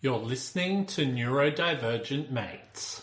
You're listening to Neurodivergent Mates.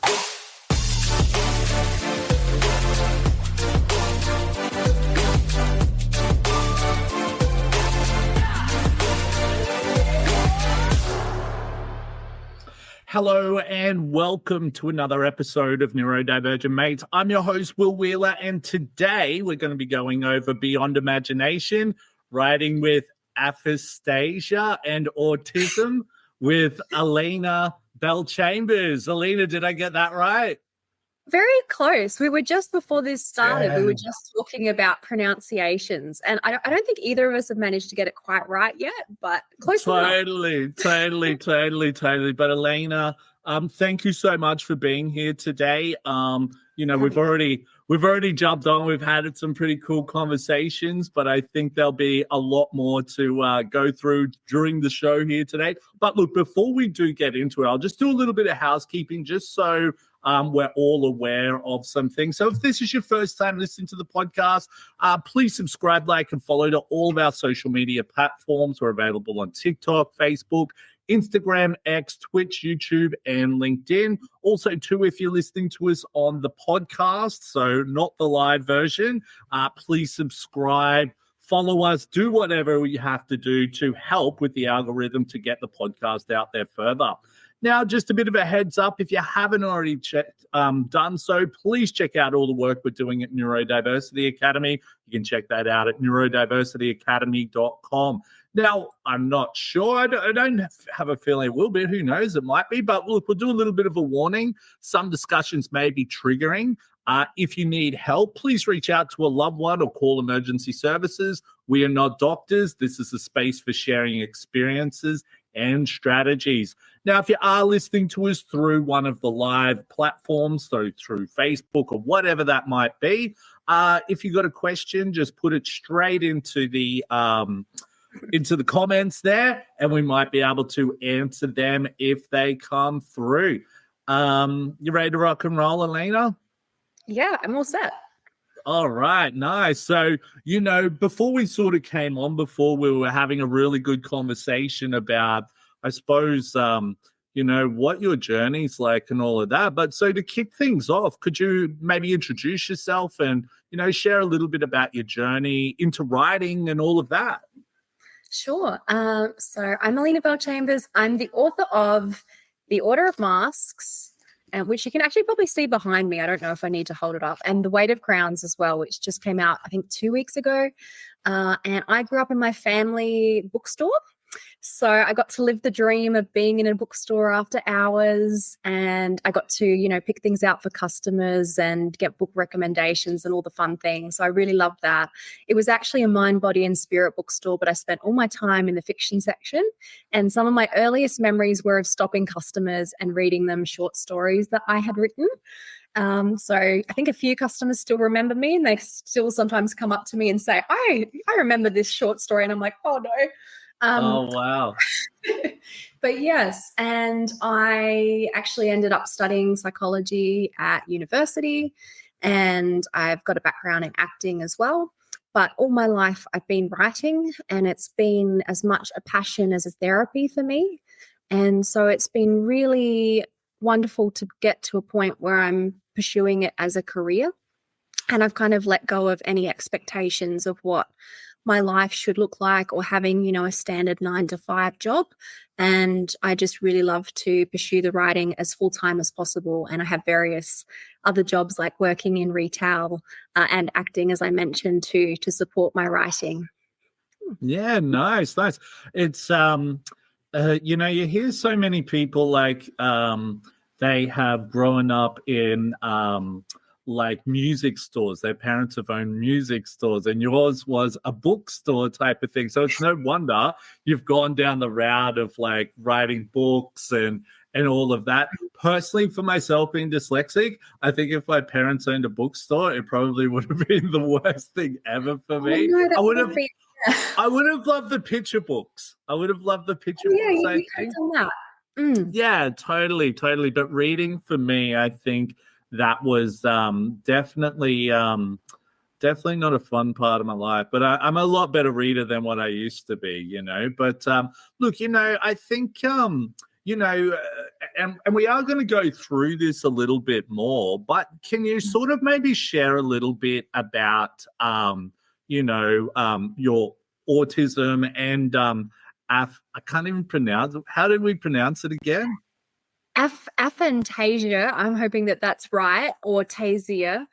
Hello and welcome to another episode of Neurodivergent Mates. I'm your host, Will Wheeler, and today we're going to be going over Beyond Imagination, writing with Aphantasia and Autism with Alina Bellchambers. Alina, did I get that right? Very close. We were just before this started, we were just talking about pronunciations, and I don't think either of us have managed to get it quite right yet, but close enough. Totally. But Alina, thank you so much for being here today. We've already jumped on. We've had some pretty cool conversations, but I think there'll be a lot more to go through during the show here today. But look, before we do get into it, I'll just do a little bit of housekeeping just so we're all aware of some things. So if this is your first time listening to the podcast, please subscribe, like, and follow to all of our social media platforms. We're available on TikTok, Facebook, Instagram, X, Twitch, YouTube, and LinkedIn. Also, too, if you're listening to us on the podcast, so not the live version, please subscribe, follow us, do whatever you have to do to help with the algorithm to get the podcast out there further. Now, just a bit of a heads up, if you haven't already done so, please check out all the work we're doing at Neurodiversity Academy. You can check that out at neurodiversityacademy.com. Now, I'm not sure. I don't have a feeling it will be. Who knows? It might be. But look, we'll do a little bit of a warning. Some discussions may be triggering. If you need help, please reach out to a loved one or call emergency services. We are not doctors. This is a space for sharing experiences and strategies. Now, if you are listening to us through one of the live platforms, so through Facebook or whatever that might be, if you got a question, just put it straight into the comments there, and we might be able to answer them if they come through. You ready to rock and roll, Alina? Yeah, I'm all set. All right, nice. So, before we sort of came on, before we were having a really good conversation about, I suppose, what your journey's like and all of that. But so to kick things off, could you maybe introduce yourself and, share a little bit about your journey into writing and all of that? Sure. So I'm Alina Bellchambers. I'm the author of The Order of Masks, which you can actually probably see behind me. I don't know if I need to hold it up. And The Weight of Crowns as well, which just came out, I think, 2 weeks ago. And I grew up in my family bookstore. So I got to live the dream of being in a bookstore after hours, and I got to, pick things out for customers and get book recommendations and all the fun things. So I really loved that. It was actually a mind, body, and spirit bookstore, but I spent all my time in the fiction section. And some of my earliest memories were of stopping customers and reading them short stories that I had written. So I think a few customers still remember me, and they still sometimes come up to me and say, I remember this short story. And I'm like, oh no. Oh, wow. But yes, and I actually ended up studying psychology at university, and I've got a background in acting as well. But all my life I've been writing, and it's been as much a passion as a therapy for me. And so it's been really wonderful to get to a point where I'm pursuing it as a career. And I've kind of let go of any expectations of what my life should look like, or having, a standard 9-to-5 job. And I just really love to pursue the writing as full-time as possible. And I have various other jobs like working in retail and acting, as I mentioned, to support my writing. Yeah, nice. It's, you hear so many people like they have grown up in like music stores. Their parents have owned music stores, and yours was a bookstore type of thing. So it's no wonder you've gone down the route of like writing books and all of that. Personally, for myself being dyslexic, I think if my parents owned a bookstore, it probably would have been the worst thing ever for me. I would have loved the picture books. Yeah, books. you could have done that. Yeah, totally. But reading for me, I think that was definitely not a fun part of my life. But I'm a lot better reader than what I used to be, But look, I think and we are going to go through this a little bit more, but can you sort of maybe share a little bit about, your autism and I can't even pronounce it. How did we pronounce it again? Aphantasia. I'm hoping that that's right, or tasia.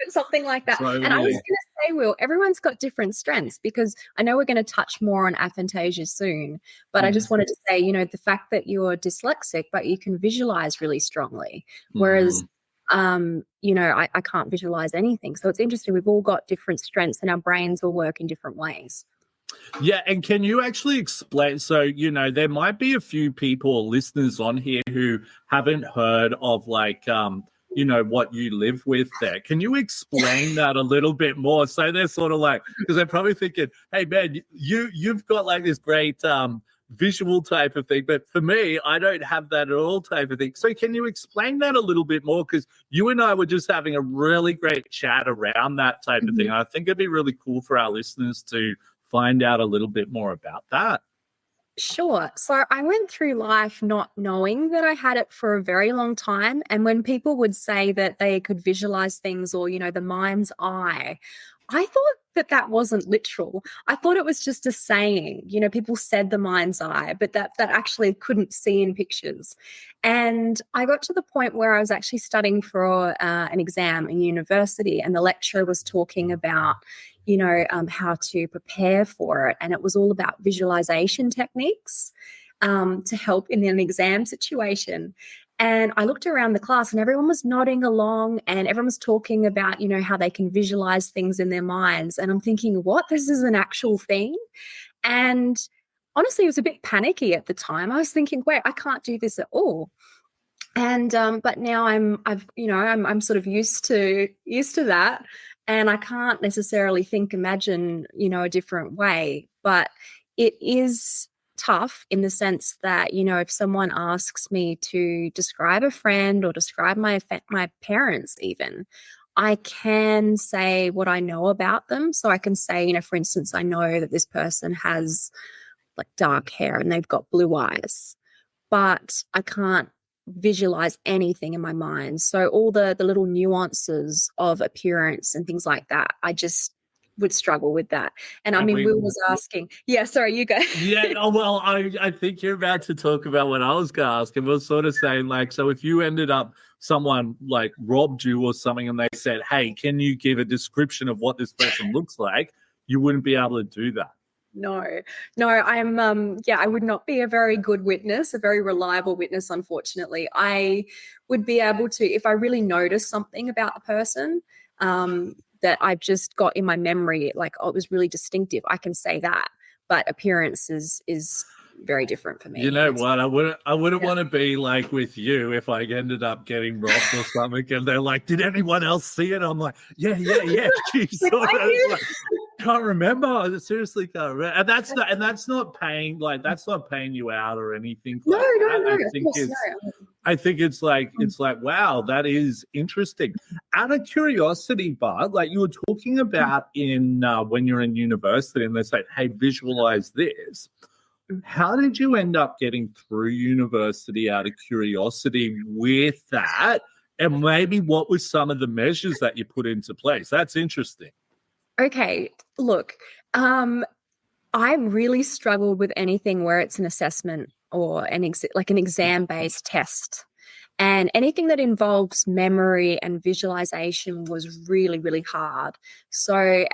Something like that. Totally. And I was going to say, Will, everyone's got different strengths, because I know we're going to touch more on aphantasia soon, but I just wanted to say, the fact that you're dyslexic, but you can visualize really strongly, whereas, I can't visualize anything. So it's interesting. We've all got different strengths and our brains will work in different ways. Yeah, and can you actually explain? So, there might be a few people or listeners on here who haven't heard of what you live with there. Can you explain that a little bit more? So they're sort of like, because they're probably thinking, hey, man, you've got like this great visual type of thing. But for me, I don't have that at all type of thing. So can you explain that a little bit more? Because you and I were just having a really great chat around that type of thing. I think it'd be really cool for our listeners to find out a little bit more about that. Sure. So I went through life not knowing that I had it for a very long time. And when people would say that they could visualize things, or, the mind's eye, I thought that wasn't literal. I thought it was just a saying. People said the mind's eye, but that actually couldn't see in pictures. And I got to the point where I was actually studying for an exam in university, and the lecturer was talking about how to prepare for it. And it was all about visualization techniques to help in an exam situation. And I looked around the class and everyone was nodding along and everyone was talking about, how they can visualize things in their minds. And I'm thinking, what? This is an actual thing? And honestly, it was a bit panicky at the time. I was thinking, wait, I can't do this at all. And but now I'm sort of used to that. And I can't necessarily imagine, a different way. But it is tough in the sense that, if someone asks me to describe a friend or describe my parents even, I can say what I know about them. So I can say, for instance, I know that this person has like dark hair and they've got blue eyes, but I can't visualize anything in my mind. So all the little nuances of appearance and things like that, I just would struggle with that. And Will was asking. Yeah, sorry, you go. Yeah, well, I think you're about to talk about what I was going to ask. And we're sort of saying, so if you ended up, someone like robbed you or something, and they said, hey, can you give a description of what this person looks like? You wouldn't be able to do that. No, I'm, I would not be a very good witness, a very reliable witness, unfortunately. I would be able to, if I really notice something about the person that I've just got in my memory, like, oh, it was really distinctive, I can say that. But appearance is very different for me. You know what? I wouldn't want to be like with you if I ended up getting robbed or something, and they're like, "Did anyone else see it?" I'm like, "Yeah." Geez, can't remember. I seriously can't remember. And that's not paying you out or anything. No. I think it's like wow, that is interesting. Out of curiosity, Bart, like you were talking about in when you're in university, and they say, "Hey, visualize this." How did you end up getting through university out of curiosity with that? And maybe what were some of the measures that you put into place? That's interesting. Okay, look, I really struggled with anything where it's an assessment or an exam-based test. And anything that involves memory and visualization was really, really hard. So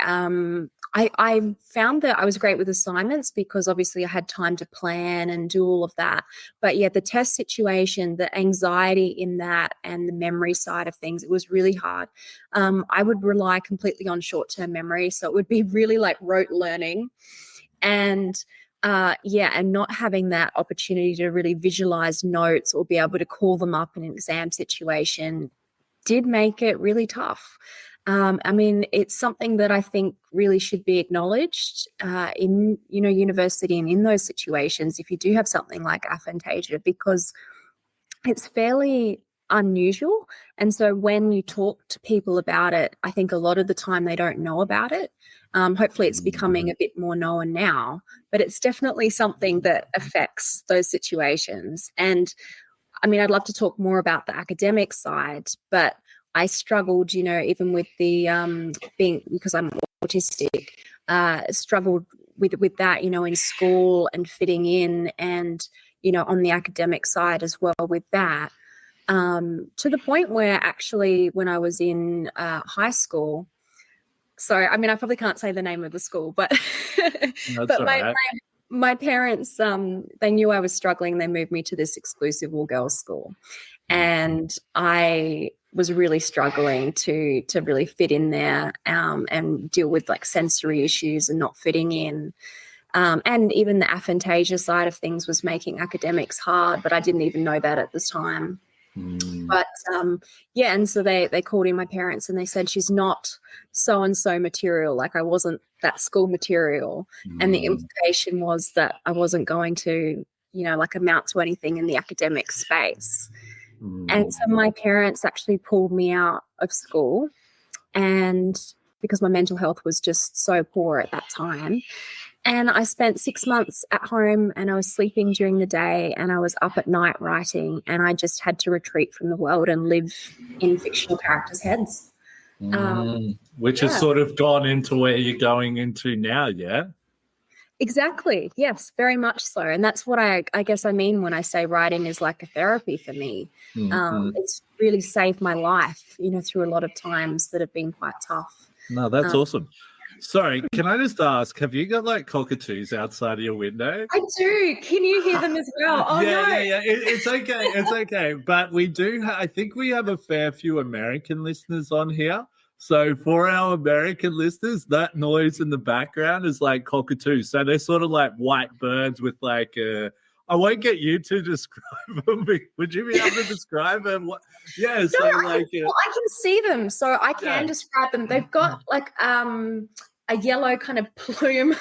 I found that I was great with assignments because obviously I had time to plan and do all of that. But yeah, the test situation, the anxiety in that and the memory side of things, it was really hard. I would rely completely on short-term memory. So it would be really like rote learning. And and not having that opportunity to really visualize notes or be able to call them up in an exam situation did make it really tough. It's something that I think really should be acknowledged in, university and in those situations if you do have something like aphantasia, because it's fairly unusual. And so when you talk to people about it, I think a lot of the time they don't know about it. Hopefully it's becoming a bit more known now, but it's definitely something that affects those situations. And I mean, I'd love to talk more about the academic side, but I struggled, even with the because I'm autistic, struggled with that, in school and fitting in, and, on the academic side as well with that, to the point where actually when I was in high school, so, I mean, I probably can't say the name of the school, but but my parents, they knew I was struggling. They moved me to this exclusive all-girls school, and I was really struggling to really fit in there, and deal with like sensory issues and not fitting in. And even the aphantasia side of things was making academics hard, but I didn't even know that at the time. But and so they called in my parents and they said, she's not so-and-so material, like I wasn't that school material. And the implication was that I wasn't going to, like amount to anything in the academic space. And so my parents actually pulled me out of school, and because my mental health was just so poor at that time. And I spent 6 months at home, and I was sleeping during the day and I was up at night writing, and I just had to retreat from the world and live in fictional characters' heads. Which has sort of gone into where you're going into now, yeah? Exactly. Yes, very much so. And that's what I guess I mean when I say writing is like a therapy for me. It's really saved my life, through a lot of times that have been quite tough. No, that's awesome. Sorry, can I just ask, have you got like cockatoos outside of your window? I do. Can you hear them as well? Oh, yeah, no. Yeah. It's okay. It's okay. But we do, I think we have a fair few American listeners on here. So for our American listeners, that noise in the background is like cockatoos. So they're sort of like white birds with like I won't get you to describe them. Would you be able to describe them? Yeah, so I can see them, so I can describe them. They've got like a yellow kind of plume.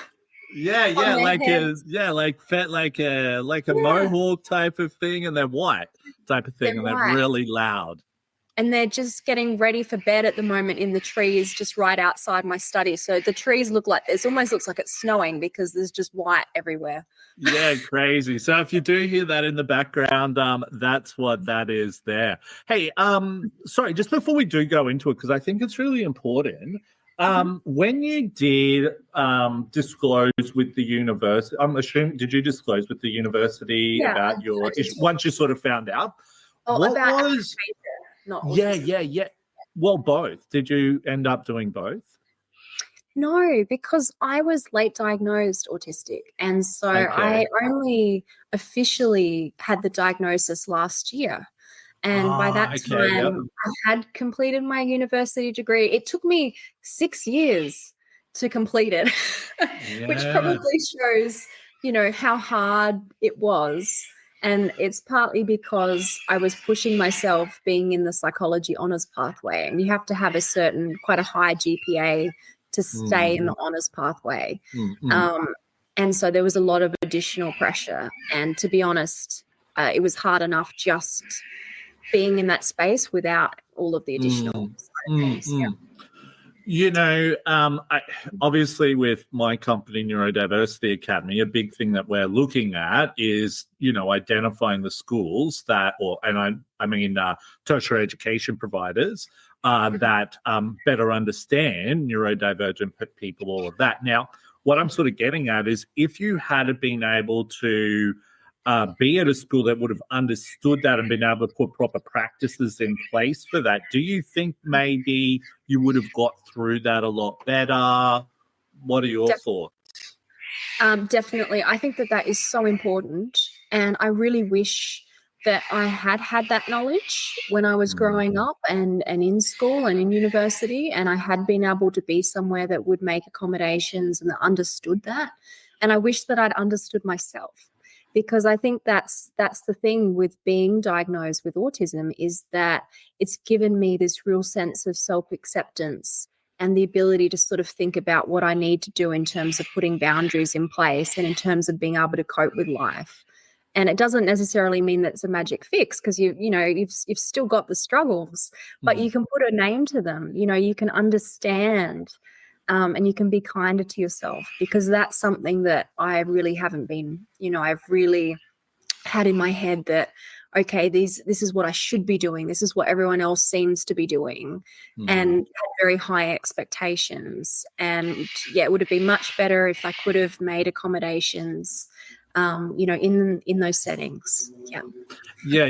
Like a mohawk type of thing, and they're white type of thing, they're really loud. And they're just getting ready for bed at the moment in the trees just right outside my study. So the trees almost looks like it's snowing because there's just white everywhere. Yeah, crazy. So if you do hear that in the background, that's what that is there. Hey, sorry, just before we do go into it, because I think it's really important, when you did disclose with the university, I'm assuming, did you disclose with the university about your issue once you sort of found out? Not autism. Yeah. Well, both. Did you end up doing both? No, because I was late diagnosed autistic. And so I only officially had the diagnosis last year. And by that time, I had completed my university degree. It took me 6 years to complete it, which probably shows, how hard it was. And it's partly because I was pushing myself being in the psychology honours pathway, and you have to have quite a high GPA to stay in the honours pathway. And so there was a lot of additional pressure. And to be honest, it was hard enough just being in that space without all of the additional things. Obviously with my company, Neurodiversity Academy, a big thing that we're looking at is, identifying the schools tertiary education providers that better understand neurodivergent people, all of that. Now, what I'm sort of getting at is if you had been able to be at a school that would have understood that and been able to put proper practices in place for that, do you think maybe you would have got through that a lot better? What are your thoughts? Definitely. I think that is so important. And I really wish that I had that knowledge when I was growing up and in school and in university, and I had been able to be somewhere that would make accommodations and that understood that. And I wish that I'd understood myself. Because I think that's the thing with being diagnosed with autism, is that it's given me this real sense of self-acceptance and the ability to sort of think about what I need to do in terms of putting boundaries in place and in terms of being able to cope with life. And it doesn't necessarily mean that it's a magic fix, because you've still got the struggles, but you can put a name to them. You can understand and you can be kinder to yourself, because that's something that I really haven't been, I've really had in my head that, okay, this is what I should be doing. This is what everyone else seems to be doing, and had very high expectations. And yeah, it would have been much better if I could have made accommodations, in those settings. Yeah. Yeah,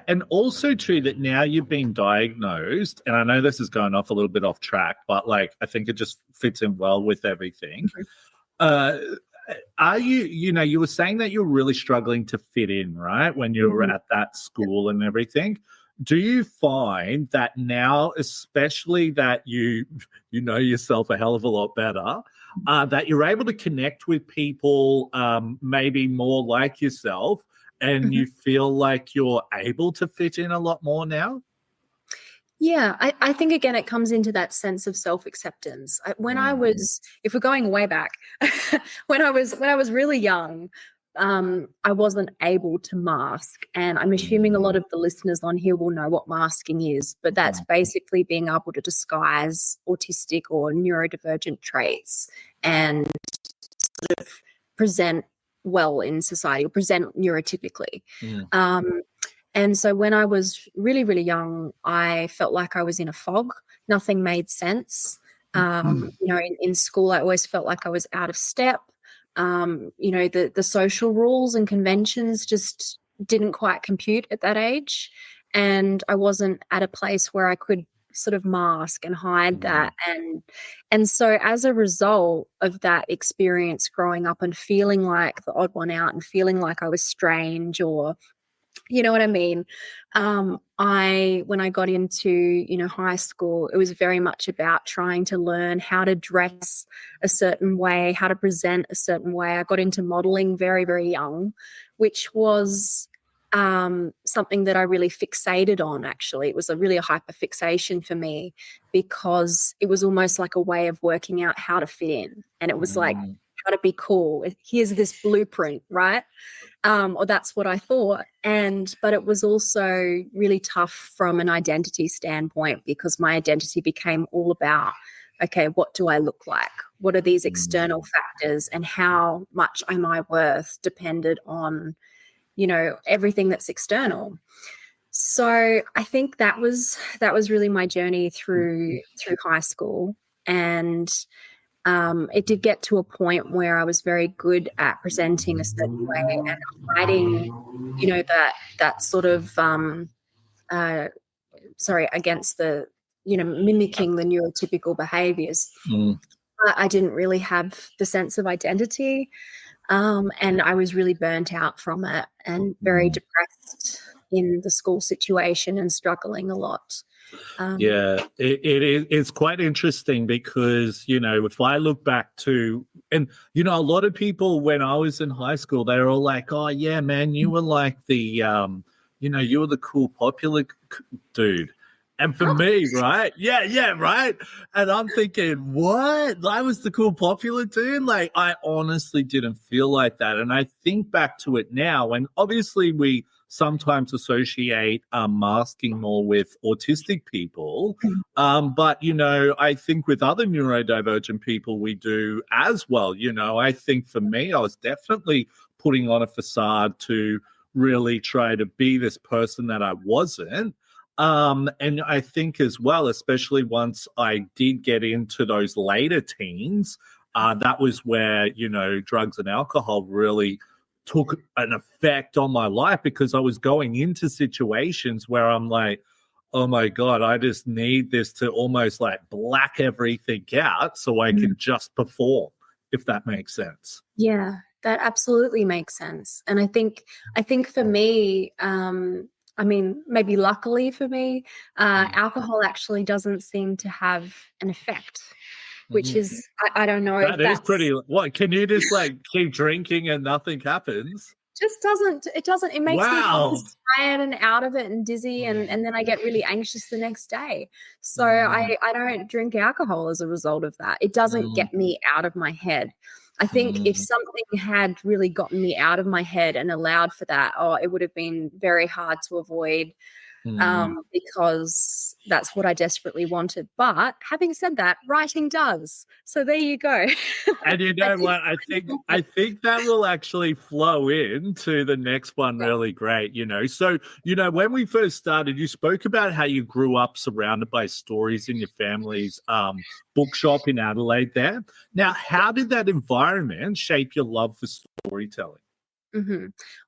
and also too that now you've been diagnosed, and I know this is going off a little bit off track, but like I think it just fits in well with everything. Are you were saying that you're really struggling to fit in, right? When you were at that school and everything. Do you find that now, especially that you know yourself a hell of a lot better, that you're able to connect with people maybe more like yourself, and you feel like you're able to fit in a lot more now? Yeah, I think, again, it comes into that sense of self-acceptance. When I was, if we're going way back, when I was really young, I wasn't able to mask. And I'm assuming a lot of the listeners on here will know what masking is, but that's basically being able to disguise autistic or neurodivergent traits and sort of present well in society, or present neurotypically. And so when I was really, really young, I felt like I was in a fog. Nothing made sense. In school, I always felt like I was out of step. The social rules and conventions just didn't quite compute at that age. And I wasn't at a place where I could sort of mask and hide that. And so as a result of that experience growing up and feeling like the odd one out and feeling like I was strange, or you know what I mean? When I got into, high school, it was very much about trying to learn how to dress a certain way, how to present a certain way. I got into modeling very, very young, which was something that I really fixated on, actually. It was really a hyper fixation for me, because it was almost like a way of working out how to fit in. And it was like, how to be cool. Here's this blueprint, right? Or that's what I thought. But it was also really tough from an identity standpoint, because my identity became all about, okay, what do I look like? What are these external factors, and how much am I worth depended on, everything that's external. So I think that was really my journey through high school. And it did get to a point where I was very good at presenting a certain way and hiding, that sort of, against the, mimicking the neurotypical behaviors. I didn't really have the sense of identity, and I was really burnt out from it and very depressed in the school situation and struggling a lot. It's quite interesting, because if I look back to, and a lot of people when I was in high school, they were all like, oh yeah man, you were like the you were the cool popular dude. And for me, right? Yeah, right. And I'm thinking, what? I was the cool popular dude? Like, I honestly didn't feel like that. And I think back to it now, and obviously we sometimes associate masking more with autistic people. But, I think with other neurodivergent people, we do as well. I think for me, I was definitely putting on a facade to really try to be this person that I wasn't. And I think as well, especially once I did get into those later teens, that was where, drugs and alcohol really took an effect on my life, because I was going into situations where I'm like, oh my God, I just need this to almost like black everything out so I can just perform, if that makes sense. Yeah, that absolutely makes sense. And I think for me, maybe luckily for me, alcohol actually doesn't seem to have an effect, which is, I don't know. That is pretty, what, can you just like keep drinking and nothing happens? It makes me feel tired and out of it and dizzy, and then I get really anxious the next day. So I don't drink alcohol as a result of that. It doesn't get me out of my head. I think if something had really gotten me out of my head and allowed for that, it would have been very hard to avoid because that's what I desperately wanted. But having said that, writing does. So there you go. And you know what? I think that will actually flow into the next one really great, you know. So, you know, when we first started, you spoke about how you grew up surrounded by stories in your family's bookshop in Adelaide there. Now, how did that environment shape your love for storytelling?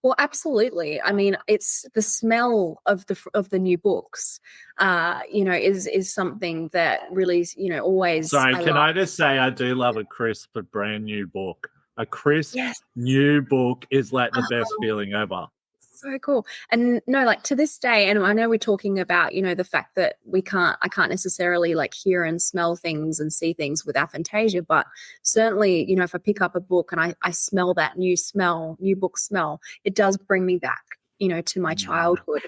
Well, absolutely. I mean, it's the smell of the new books, you know, is something that really, you know, always. Sorry, I just say I do love a crisp, but brand new book. A crisp new book is like the best feeling ever. So cool. And no, like to this day, and I know we're talking about, you know, the fact that I can't necessarily like hear and smell things and see things with aphantasia, but certainly, you know, if I pick up a book and I smell that new book smell, it does bring me back, you know, to my childhood.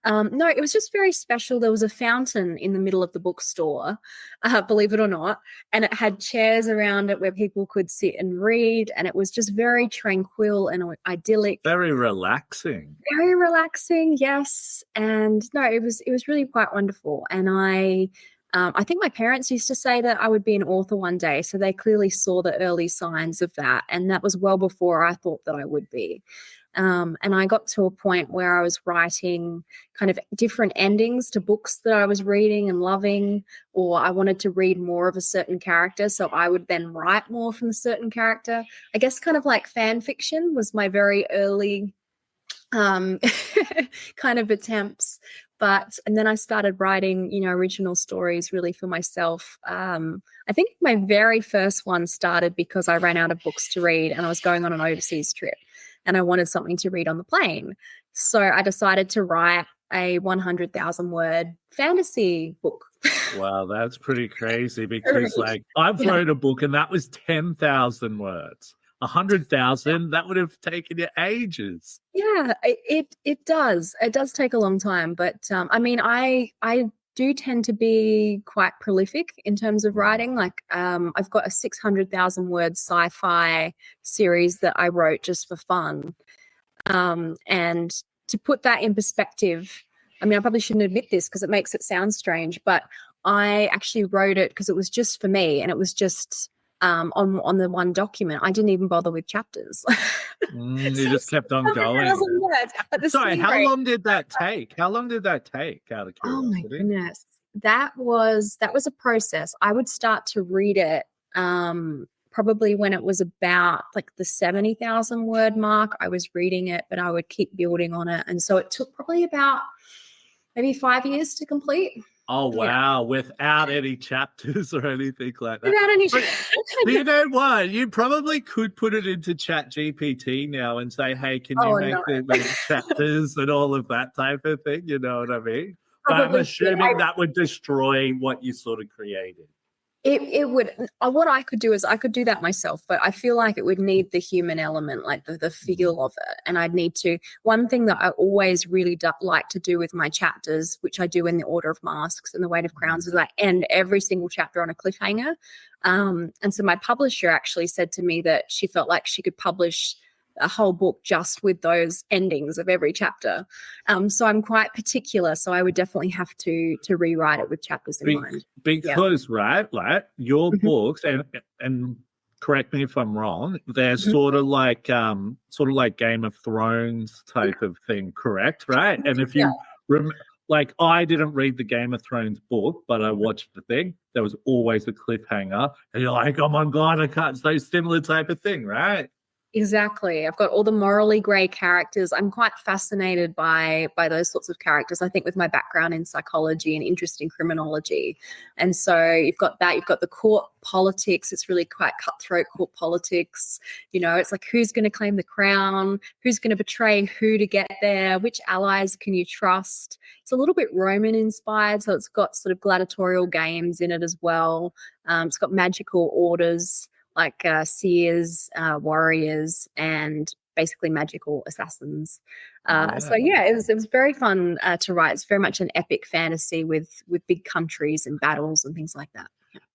No, it was just very special. There was a fountain in the middle of the bookstore, believe it or not, and it had chairs around it where people could sit and read, and it was just very tranquil and idyllic. Very relaxing. Very relaxing, yes. And no, it was really quite wonderful. And I think my parents used to say that I would be an author one day, so they clearly saw the early signs of that, and that was well before I thought that I would be. And I got to a point where I was writing kind of different endings to books that I was reading and loving, or I wanted to read more of a certain character, so I would then write more from a certain character. I guess kind of like fan fiction was my very early kind of attempts. And then I started writing, you know, original stories really for myself. I think my very first one started because I ran out of books to read and I was going on an overseas trip and I wanted something to read on the plane. So I decided to write a 100,000 word fantasy book. Wow, that's pretty crazy because like I've wrote a book and that was 10,000 words. 100,000, that would have taken you ages. Yeah, it does. It does take a long time, but I mean, I do tend to be quite prolific in terms of writing. Like I've got a 600,000 word sci-fi series that I wrote just for fun. And to put that in perspective, I mean, I probably shouldn't admit this because it makes it sound strange, but I actually wrote it because it was just for me and it was just on the one document. I didn't even bother with chapters. You just kept on going. Sorry, how long did that take? How long did that take, out of curiosity? Oh my goodness. That was a process. I would start to read it probably when it was about like the 70,000 word mark. I was reading it, but I would keep building on it. And so it took probably about maybe 5 years to complete. Oh, wow. Yeah. Without any chapters or anything like that. Without any you know what? You probably could put it into ChatGPT now and say, hey, can you make chapters and all of that type of thing? You know what I mean? But I'm assuming that would destroy what you sort of created. It would. What I could do is I could do that myself, but I feel like it would need the human element, like the feel of it. And I'd need to. One thing that I always really like to do with my chapters, which I do in the Order of Masks and the Weight of Crowns, is I end every single chapter on a cliffhanger. And so my publisher actually said to me that she felt like she could publish a whole book just with those endings of every chapter. So I'm quite particular. So I would definitely have to rewrite it with chapters in mind. Because right, your books, and correct me if I'm wrong, they're sort of like Game of Thrones type of thing, correct? Right? And if you like, I didn't read the Game of Thrones book, but I watched the thing. There was always a cliffhanger, and you're like, oh my god, I can't. So similar type of thing, right? Exactly. I've got all the morally grey characters. I'm quite fascinated by those sorts of characters, I think, with my background in psychology and interest in criminology. And so you've got that. You've got the court politics. It's really quite cutthroat court politics. You know, it's like who's going to claim the crown, who's going to betray who to get there, which allies can you trust. It's a little bit Roman inspired, so it's got sort of gladiatorial games in it as well. It's got magical orders, like seers, warriors, and basically magical assassins. So yeah, it was very fun to write. It's very much an epic fantasy with big countries and battles and things like that.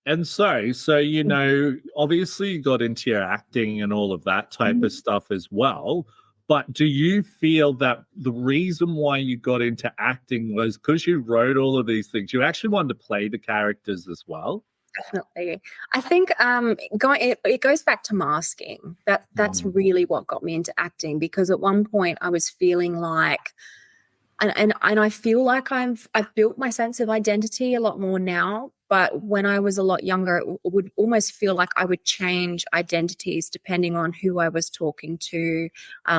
And so you know, obviously you got into your acting and all of that type of stuff as well. But do you feel that the reason why you got into acting was because you wrote all of these things? You actually wanted to play the characters as well? Definitely. I think it goes back to masking. That's really what got me into acting, because at one point I was feeling like, and I feel like I've built my sense of identity a lot more now. But when I was a lot younger, it would almost feel like I would change identities depending on who I was talking to,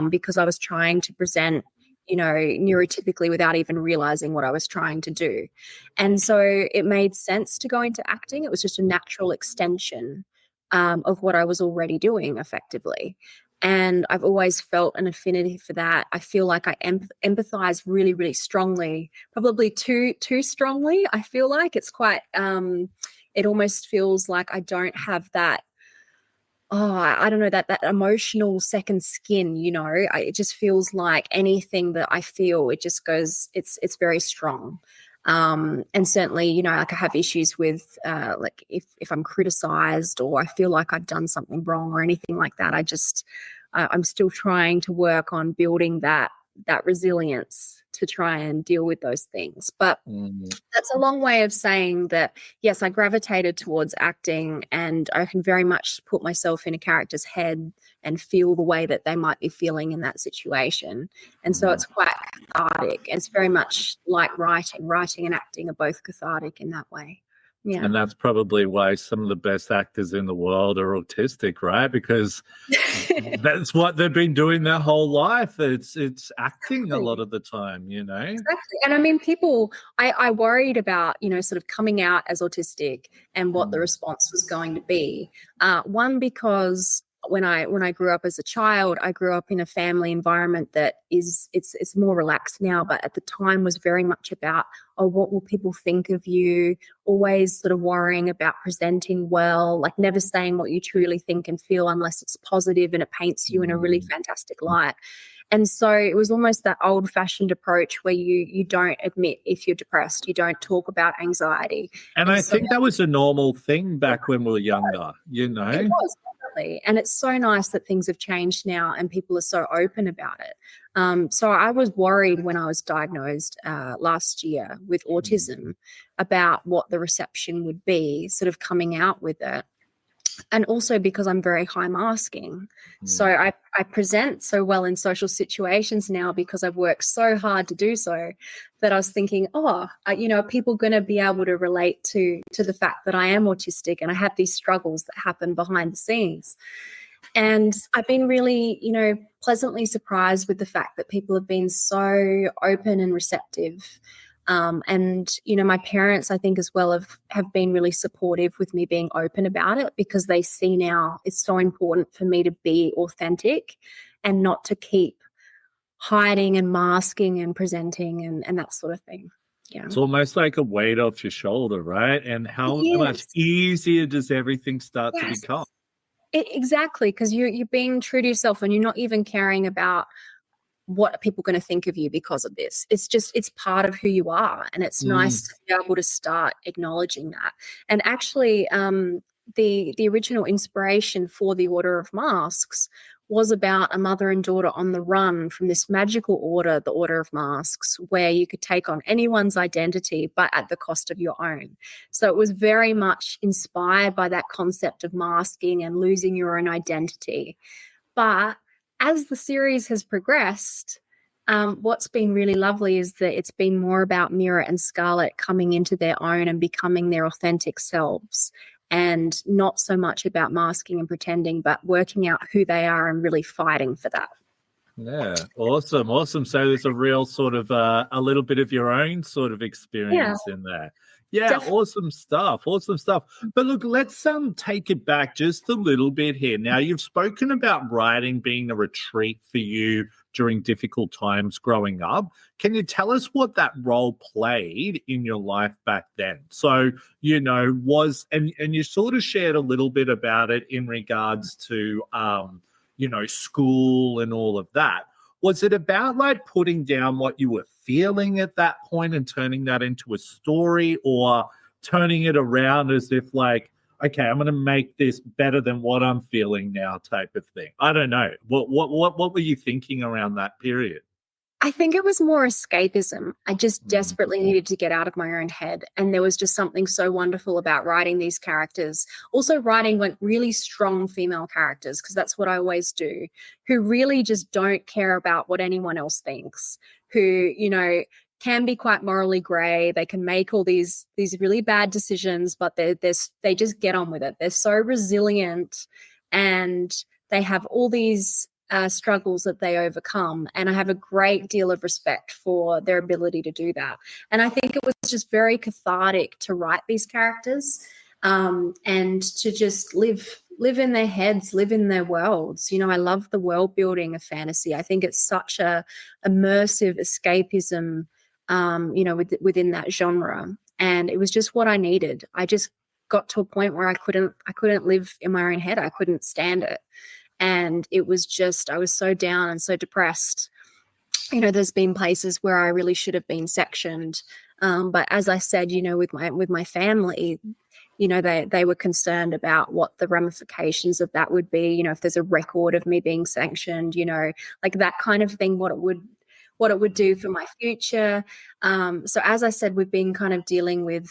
because I was trying to present, neurotypically without even realizing what I was trying to do. And so it made sense to go into acting. It was just a natural extension of what I was already doing effectively. And I've always felt an affinity for that. I feel like I empathize really, really strongly, probably too strongly. I feel like it's quite, it almost feels like I don't have that, I don't know, that emotional second skin, it just feels like anything that I feel, it just goes, it's very strong. And certainly, like I have issues with, like if I'm criticized or I feel like I've done something wrong or anything like that, I'm still trying to work on building that resilience to try and deal with those things. But that's a long way of saying that, yes, I gravitated towards acting and I can very much put myself in a character's head and feel the way that they might be feeling in that situation. And so it's quite cathartic. It's very much like writing. Writing and acting are both cathartic in that way. Yeah. And that's probably why some of the best actors in the world are autistic, right? Because that's what they've been doing their whole life. It's acting a lot of the time, Exactly. And I mean, people, I worried about, sort of coming out as autistic and what the response was going to be. One, because when I grew up as a child, I grew up in a family environment that it's more relaxed now, but at the time was very much about, what will people think of you? Always sort of worrying about presenting well, like never saying what you truly think and feel unless it's positive and it paints you in a really fantastic light. And so it was almost that old-fashioned approach where you don't admit if you're depressed, you don't talk about anxiety. And I think that was a normal thing back when we were younger, It was, definitely. And it's so nice that things have changed now and people are so open about it. So I was worried when I was diagnosed last year with autism about what the reception would be, sort of coming out with it. And also because I'm very high masking. So I present so well in social situations now because I've worked so hard to do so, that I was thinking, are people going to be able to relate to the fact that I am autistic and I have these struggles that happen behind the scenes? And I've been really, pleasantly surprised with the fact that people have been so open and receptive. And my parents, I think as well, have been really supportive with me being open about it, because they see now it's so important for me to be authentic and not to keep hiding and masking and presenting and that sort of thing. Yeah. It's almost like a weight off your shoulder, right? And how much easier does everything start to become? Exactly, because you're being true to yourself and you're not even caring about what are people going to think of you because of this. It's part of who you are, and it's nice to be able to start acknowledging that. And actually, the original inspiration for the Order of Masks was about a mother and daughter on the run from this magical order, the Order of Masks, where you could take on anyone's identity but at the cost of your own. So it was very much inspired by that concept of masking and losing your own identity. But as the series has progressed, what's been really lovely is that it's been more about Mira and Scarlett coming into their own and becoming their authentic selves, and not so much about masking and pretending, but working out who they are and really fighting for that. Yeah, awesome. So there's a real sort of a little bit of your own sort of experience in there. Yeah, definitely. Awesome stuff. But look, let's take it back just a little bit here. Now, you've spoken about writing being a retreat for you during difficult times growing up. Can you tell us what that role played in your life back then? So, and you sort of shared a little bit about it in regards to, school and all of that. Was it about like putting down what you were feeling at that point and turning that into a story, or turning it around as if like, okay, I'm going to make this better than what I'm feeling now type of thing? I don't know. What were you thinking around that period? I think it was more escapism. I just desperately needed to get out of my own head. And there was just something so wonderful about writing these characters. Also writing like really strong female characters, because that's what I always do, who really just don't care about what anyone else thinks, who, you know, can be quite morally grey. They can make all these really bad decisions, but they just get on with it. They're so resilient, and they have all these struggles that they overcome. And I have a great deal of respect for their ability to do that. And I think it was just very cathartic to write these characters, and to just live in their heads, live in their worlds. You know, I love the world building of fantasy. I think it's such a immersive escapism, you know, within that genre. And it was just what I needed. I just got to a point where I couldn't live in my own head. I couldn't stand it. And it was just, I was so down and so depressed. You know, there's been places where I really should have been sectioned. But as I said, you know, with my family, you know, they were concerned about what the ramifications of that would be. You know, if there's a record of me being sanctioned, you know, like that kind of thing, what it would do for my future. So as I said, we've been kind of dealing with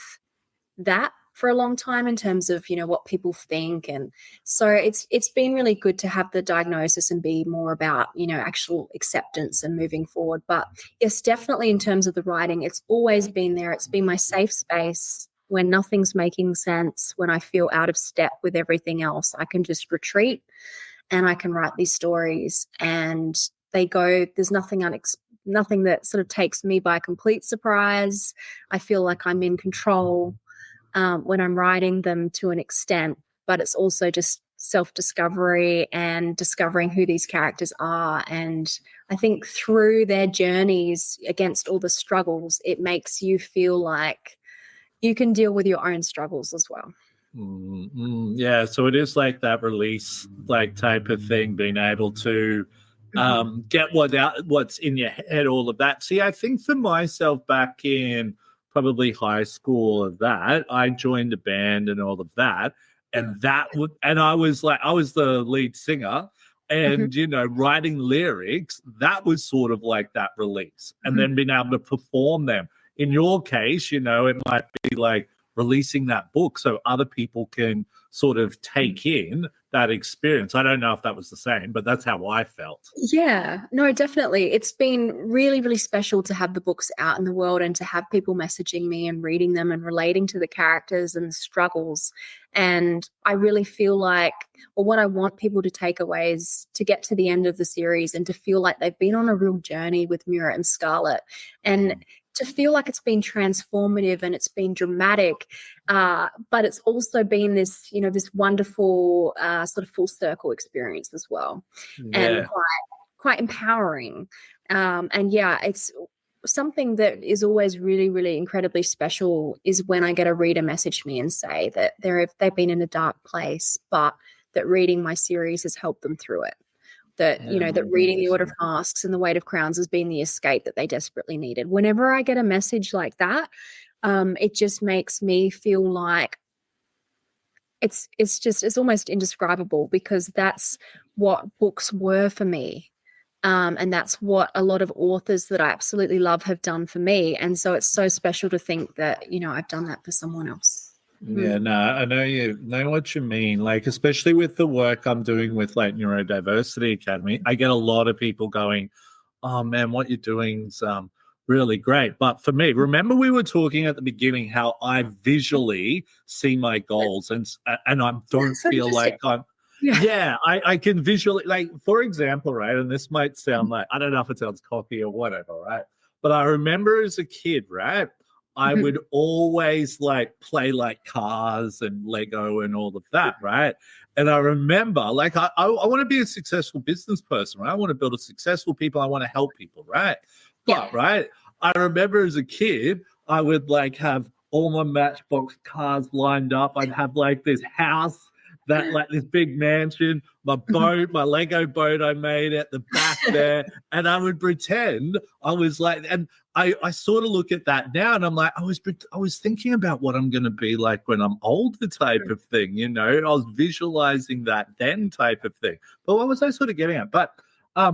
that for a long time in terms of, you know, what people think. And so it's been really good to have the diagnosis and be more about, you know, actual acceptance and moving forward. But yes, definitely in terms of the writing, it's always been there. It's been my safe space. When nothing's making sense, when I feel out of step with everything else, I can just retreat and I can write these stories, and they go, there's nothing that sort of takes me by complete surprise. I feel like I'm in control when I'm writing them to an extent, but it's also just self-discovery and discovering who these characters are. And I think through their journeys against all the struggles, it makes you feel like you can deal with your own struggles as well. Yeah, so it is like that release like type of thing, being able to get what's in your head, all of that. See, I think for myself back in probably high school of that, I joined a band and all of that. And I was the lead singer, and, you know, writing lyrics, that was sort of like that release, and then being able to perform them. In your case, you know, it might be like releasing that book so other people can sort of take in that experience. I don't know if that was the same, but that's how I felt. Yeah, no, definitely. It's been really, really special to have the books out in the world and to have people messaging me and reading them and relating to the characters and the struggles. And I really feel like, or what I want people to take away is to get to the end of the series and to feel like they've been on a real journey with Mira and Scarlett, and to feel like it's been transformative and it's been dramatic, but it's also been this, you know, this wonderful sort of full circle experience as well, and quite empowering. And yeah, it's something that is always really, really incredibly special is when I get a reader message me and say that they've been in a dark place, but that reading my series has helped them through it. That, you know, that reading The Order of Masks and The Weight of Crowns has been the escape that they desperately needed. Whenever I get a message like that, it just makes me feel like it's almost indescribable, because that's what books were for me. And that's what a lot of authors that I absolutely love have done for me. And so it's so special to think that, you know, I've done that for someone else. Yeah, no, I know what you mean. Like, especially with the work I'm doing with like Neurodiversity Academy, I get a lot of people going, "Oh man, what you're doing's really great." But for me, remember we were talking at the beginning how I visually see my goals, and I don't feel like I'm. Yeah, I can visually, like, for example, right, and this might sound like, I don't know if it sounds cocky or whatever, right? But I remember as a kid, right, I would always like play like cars and Lego and all of that, right? And I remember, like, I want to be a successful business person, right? I want to build a successful people. I want to help people, right? But, right, I remember as a kid, I would like have all my Matchbox cars lined up. I'd have like this house that like this big mansion, my boat, my Lego boat I made at the back there, and I would pretend I was like, and I sort of look at that now, and I'm like, I was thinking about what I'm going to be like when I'm older, type of thing, you know. I was visualizing that then, type of thing. But what was I sort of getting at? But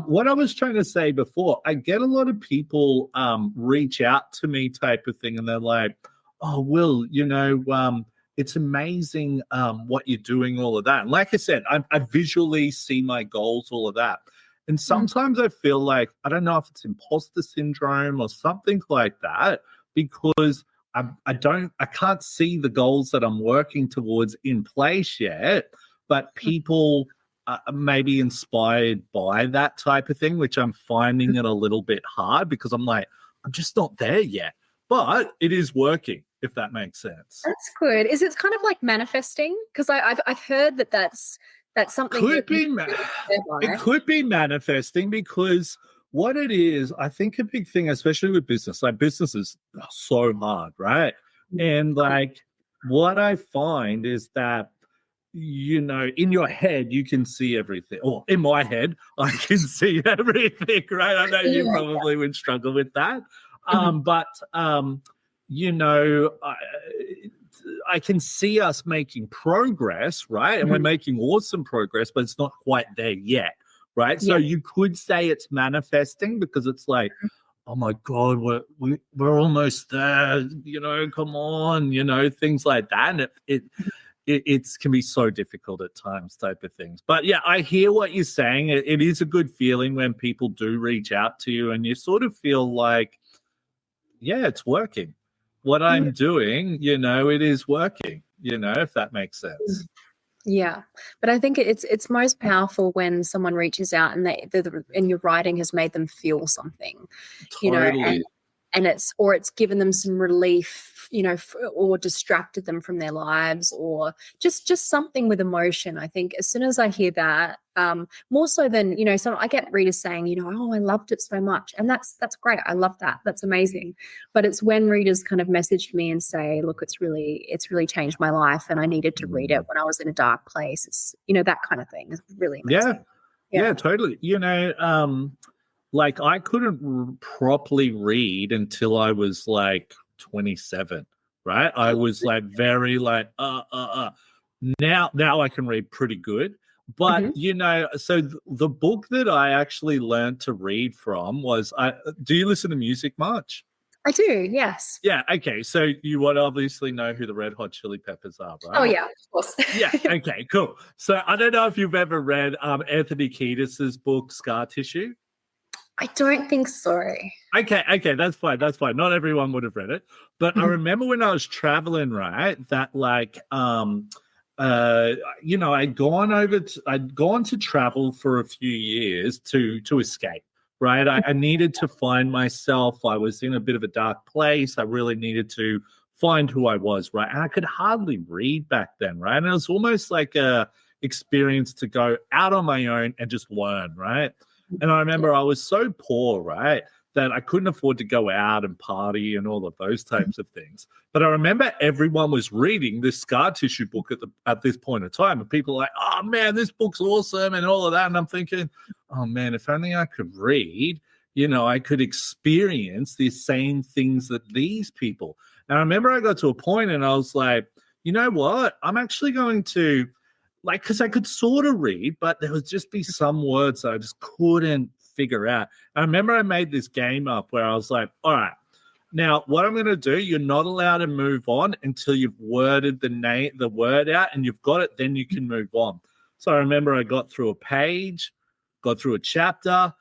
what I was trying to say before, I get a lot of people reach out to me, type of thing, and they're like, "Oh, Will, you know, it's amazing what you're doing, all of that." And like I said, I visually see my goals, all of that. And sometimes I feel like, I don't know if it's imposter syndrome or something like that, because I can't see the goals that I'm working towards in place yet, but people may be inspired by that type of thing, which I'm finding it a little bit hard, because I'm like, I'm just not there yet, but it is working, if that makes sense. That's good. Is it kind of like manifesting? Because I've heard that's something it could be manifesting, because what it is, I think a big thing, especially with business, like businesses are so hard, right? And like what I find is that, you know, in your head, you can see everything. Or in my head, I can see everything, right? I know you probably would struggle with that. But, you know, I can see us making progress, right? And we're making awesome progress, but it's not quite there yet, right? So you could say it's manifesting, because it's like, oh my God, we're almost there, you know, come on, you know, things like that. And it can be so difficult at times, type of things. But yeah, I hear what you're saying. It is a good feeling when people do reach out to you and you sort of feel like, yeah, it's working. What I'm doing, you know, it is working, you know, if that makes sense. Yeah, but I think it's most powerful when someone reaches out and and your writing has made them feel something, you know, and it's given them some relief, you know, or distracted them from their lives, or just something with emotion. I think as soon as I hear that, more so than, you know, I get readers saying, you know, oh, I loved it so much, and that's great. I love that. That's amazing. But it's when readers kind of message me and say, look, it's really changed my life, and I needed to read it when I was in a dark place. It's, you know, that kind of thing is really amazing. Yeah, totally. You know, like I couldn't properly read until I was like 27, right? I was like very like now I can read pretty good. But you know, so the book that I actually learned to read from was, do you listen to music much? I do, yes. Yeah, okay. So you would obviously know who the Red Hot Chili Peppers are, right? Oh yeah, of course. Yeah, okay, cool. So I don't know if you've ever read Anthony Kiedis's book Scar Tissue. I don't think so. Okay, that's fine. Not everyone would have read it. But I remember when I was traveling, right, that like you know, I'd gone to travel for a few years to escape, right? I needed to find myself. I was in a bit of a dark place. I really needed to find who I was, right? And I could hardly read back then, right? And it was almost like a experience to go out on my own and just learn, right? And I remember I was so poor, right, that I couldn't afford to go out and party and all of those types of things. But I remember everyone was reading this Scar Tissue book at this point in time, and people were like, oh man, this book's awesome and all of that. And I'm thinking, oh man, if only I could read, you know, I could experience the same things that these people. And I remember I got to a point and I was like, you know what, I'm actually going to, like, because I could sort of read, but there would just be some words that I just couldn't figure out. I remember I made this game up where I was like, all right, now what I'm going to do, you're not allowed to move on until you've worded the word out and you've got it, then you can move on. So I remember I got through a page, got through a chapter,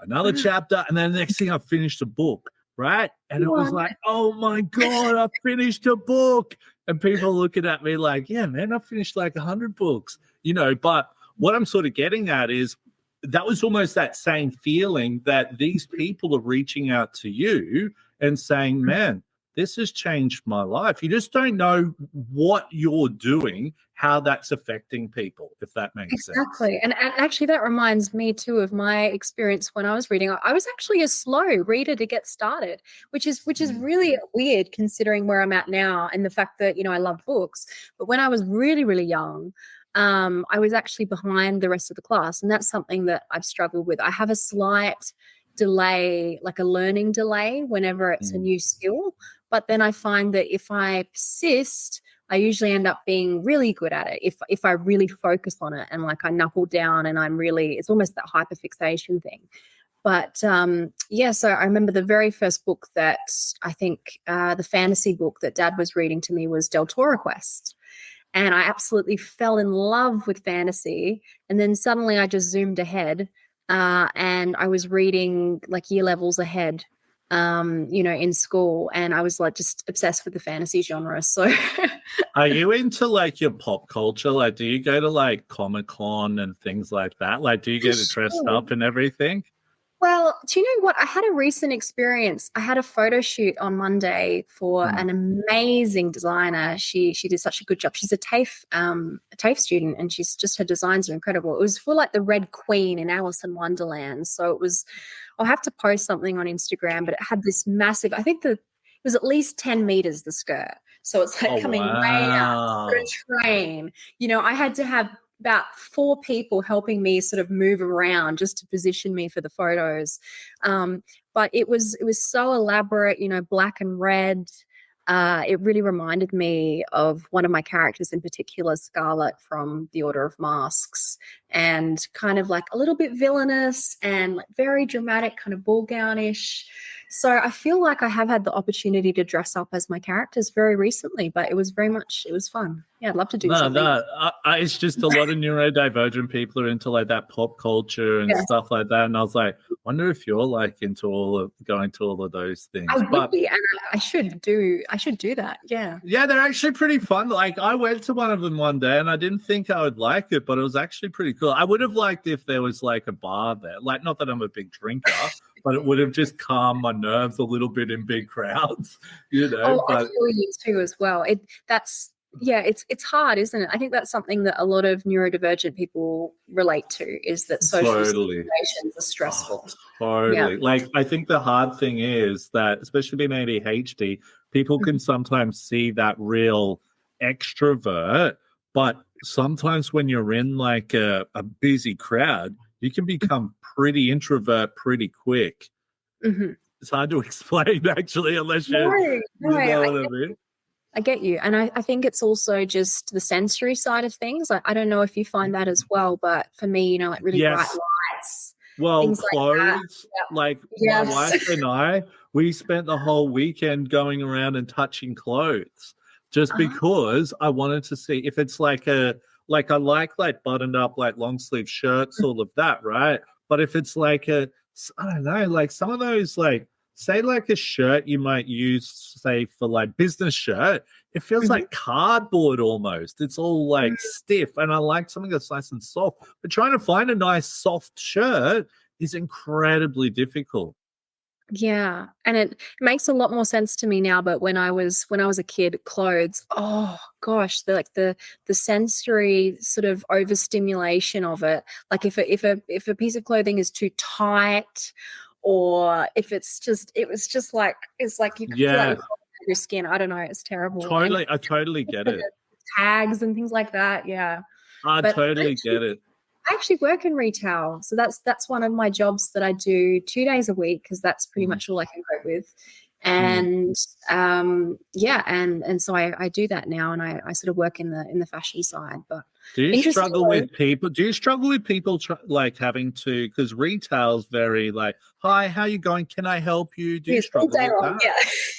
another chapter, and then the next thing I finished a book, right? And it was like, oh my God, I finished a book. And people looking at me like, yeah, man, I finished like 100 books, you know. But what I'm sort of getting at is that was almost that same feeling that these people are reaching out to you and saying, man, this has changed my life. You just don't know what you're doing, how that's affecting people, if that makes sense. Exactly. And actually that reminds me too of my experience when I was reading. I was actually a slow reader to get started, which is really weird considering where I'm at now and the fact that, you know, I love books. But when I was really, really young, I was actually behind the rest of the class, and that's something that I've struggled with. I have a slight delay, like a learning delay whenever it's a new skill, but then I find that if I persist, I usually end up being really good at it if I really focus on it and like I knuckle down and it's almost that hyperfixation thing. But so I remember the very first book that I think the fantasy book that Dad was reading to me was Deltora Quest. And I absolutely fell in love with fantasy. And then suddenly I just zoomed ahead and I was reading like year levels ahead, in school. And I was like just obsessed with the fantasy genre. So are you into like your pop culture? Like, do you go to like Comic-Con and things like that? Like, do you get dressed up and everything? Well, do you know what? I had a recent experience. I had a photo shoot on Monday for an amazing designer. She did such a good job. She's a TAFE student, and her designs are incredible. It was for like the Red Queen in Alice in Wonderland. So it was. I'll have to post something on Instagram, but it had this massive. I think it was at least 10 meters the skirt. So it's like coming way out for a train. I had to have about 4 people helping me sort of move around just to position me for the photos. But it was so elaborate, black and red. It really reminded me of one of my characters in particular, Scarlet from The Order of Masks, and kind of like a little bit villainous and like very dramatic, kind of ball gownish. So I feel like I have had the opportunity to dress up as my characters very recently, but it was fun. Yeah, I'd love to do something. It's just a lot of neurodivergent people are into like that pop culture and stuff like that. And I was like, wonder if you're like into going to all of those things. I would be, and I should do that. Yeah. Yeah, they're actually pretty fun. Like I went to one of them one day and I didn't think I would like it, but it was actually pretty cool. I would have liked if there was like a bar there. Like, not that I'm a big drinker, but it would have just calmed my nerves a little bit in big crowds, I feel you too as well. It's hard, isn't it? I think that's something that a lot of neurodivergent people relate to, is that social situations are stressful. Totally. Yeah. Like, I think the hard thing is that, especially being ADHD, people can sometimes see that real extrovert, but sometimes when you're in like a busy crowd, you can become pretty introvert pretty quick. Mm-hmm. It's hard to explain, actually, unless you know what I mean. I get you. And I think it's also just the sensory side of things. I don't know if you find that as well, but for me, like really bright lights. Well, clothes, like my wife and I, we spent the whole weekend going around and touching clothes just because I wanted to see if it's like I like buttoned up, like long sleeve shirts, all of that, right? But if it's like I don't know, like some of those, like, say like a shirt you might use, say for like business shirt, it feels like cardboard almost. It's all like stiff, and I like something that's nice and soft. But trying to find a nice soft shirt is incredibly difficult. Yeah, and it makes a lot more sense to me now. But when I was a kid, clothes, oh gosh, the sensory sort of overstimulation of it. Like if a piece of clothing is too tight, or if it was just like it's like you can feel like your skin. I don't know, it's terrible. Totally, I totally get it. Tags and things like that. Yeah, I totally get it. I actually work in retail, so that's one of my jobs that I do 2 days a week, because that's pretty much all I can cope with. And and so I do that now, and I sort of work in the fashion side. But do you struggle with people? Do you struggle with people like having to, because retail's very like, hi, how you going? Can I help you? Do you struggle with that?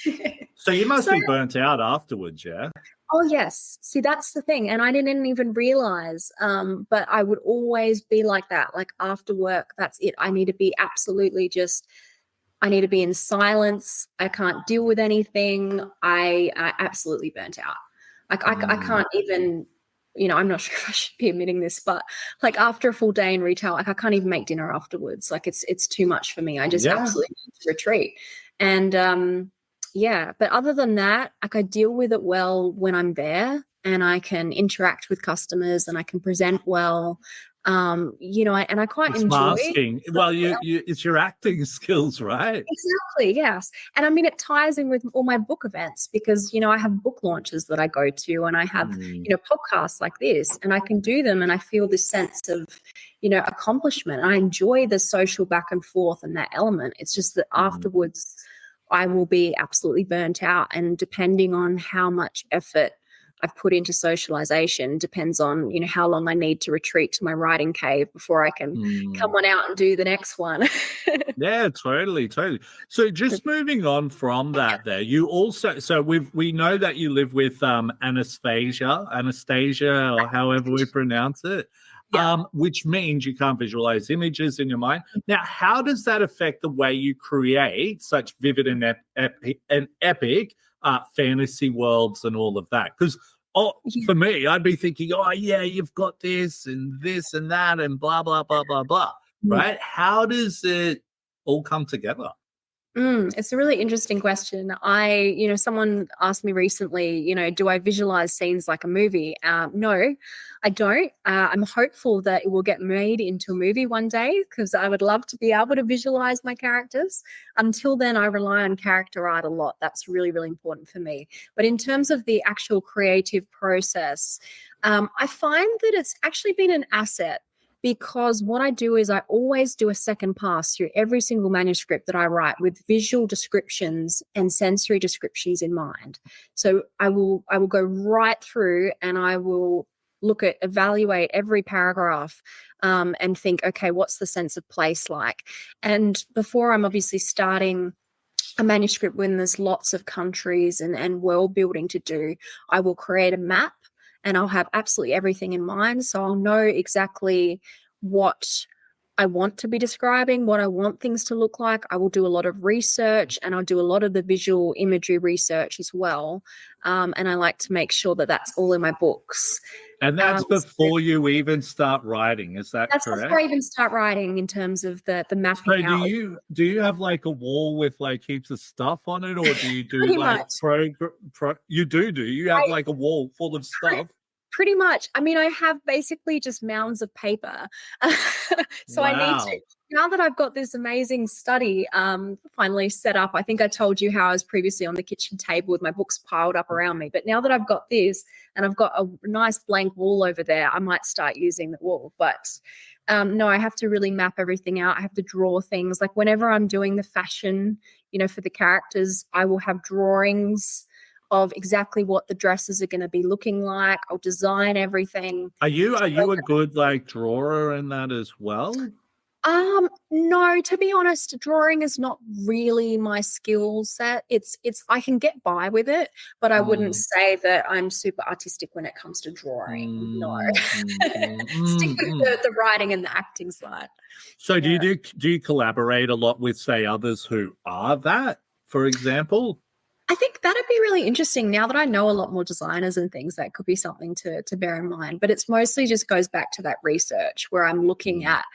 Yeah. So you must be burnt out afterwards, yeah? Oh, yes. See, that's the thing. And I didn't even realize, but I would always be like that. Like after work, that's it. I need to be I need to be in silence. I can't deal with anything. I absolutely burnt out. Like I can't even, I'm not sure if I should be admitting this, but like after a full day in retail, like I can't even make dinner afterwards. Like it's too much for me. I just absolutely need to retreat. And but other than that, like I deal with it well when I'm there. and I can interact with customers and I can present well. And I quite It's enjoy masking. Well, it's your acting skills, right? Exactly, yes. And I mean, it ties in with all my book events because, I have book launches that I go to and I have, podcasts like this, and I can do them and I feel this sense of, accomplishment. I enjoy the social back and forth and that element. It's just that afterwards I will be absolutely burnt out, and depending on how much effort I've put into socialization depends on, how long I need to retreat to my writing cave before I can come on out and do the next one. Yeah, totally. So just moving on from that there, you also, so we know that you live with Anastasia, or however we pronounce it, which means you can't visualize images in your mind. Now, how does that affect the way you create such vivid and epic fantasy worlds and all of that? Because for me, I'd be thinking, you've got this and that and blah, blah, blah, blah, blah, right? How does it all come together? It's a really interesting question. Someone asked me recently, do I visualize scenes like a movie? No, I don't. I'm hopeful that it will get made into a movie one day because I would love to be able to visualize my characters. Until then, I rely on character art a lot. That's really, really important for me. But in terms of the actual creative process, I find that it's actually been an asset, because what I do is I always do a second pass through every single manuscript that I write with visual descriptions and sensory descriptions in mind. So I will go right through and I will evaluate every paragraph and think, okay, what's the sense of place like? And before I'm obviously starting a manuscript when there's lots of countries and world building to do, I will create a map. And I'll have absolutely everything in mind. So I'll know exactly what I want to be describing, what I want things to look like. I will do a lot of research and I'll do a lot of the visual imagery research as well. And I like to make sure that that's all in my books. And that's before you even start writing, is that correct? That's before I even start writing in terms of the mapping out. So do you have like a wall with like heaps of stuff on it, or do you do like do you have like a wall full of stuff? Pretty much. I mean, I have basically just mounds of paper. So I need to, now that I've got this amazing study finally set up, I think I told you how I was previously on the kitchen table with my books piled up around me. But now that I've got this and I've got a nice blank wall over there, I might start using the wall. But no, I have to really map everything out. I have to draw things. Like whenever I'm doing the fashion, for the characters, I will have drawings of exactly what the dresses are going to be looking like. I'll design everything. Are you a good like drawer in that as well? No, to be honest, drawing is not really my skill set. It's I can get by with it, but I wouldn't say that I'm super artistic when it comes to drawing. No. Stick with the writing and the acting side. So do you collaborate a lot with, say, others who are that, for example? I think that'd be really interesting. Now that I know a lot more designers and things, that could be something to bear in mind. But it's mostly just goes back to that research where I'm looking at,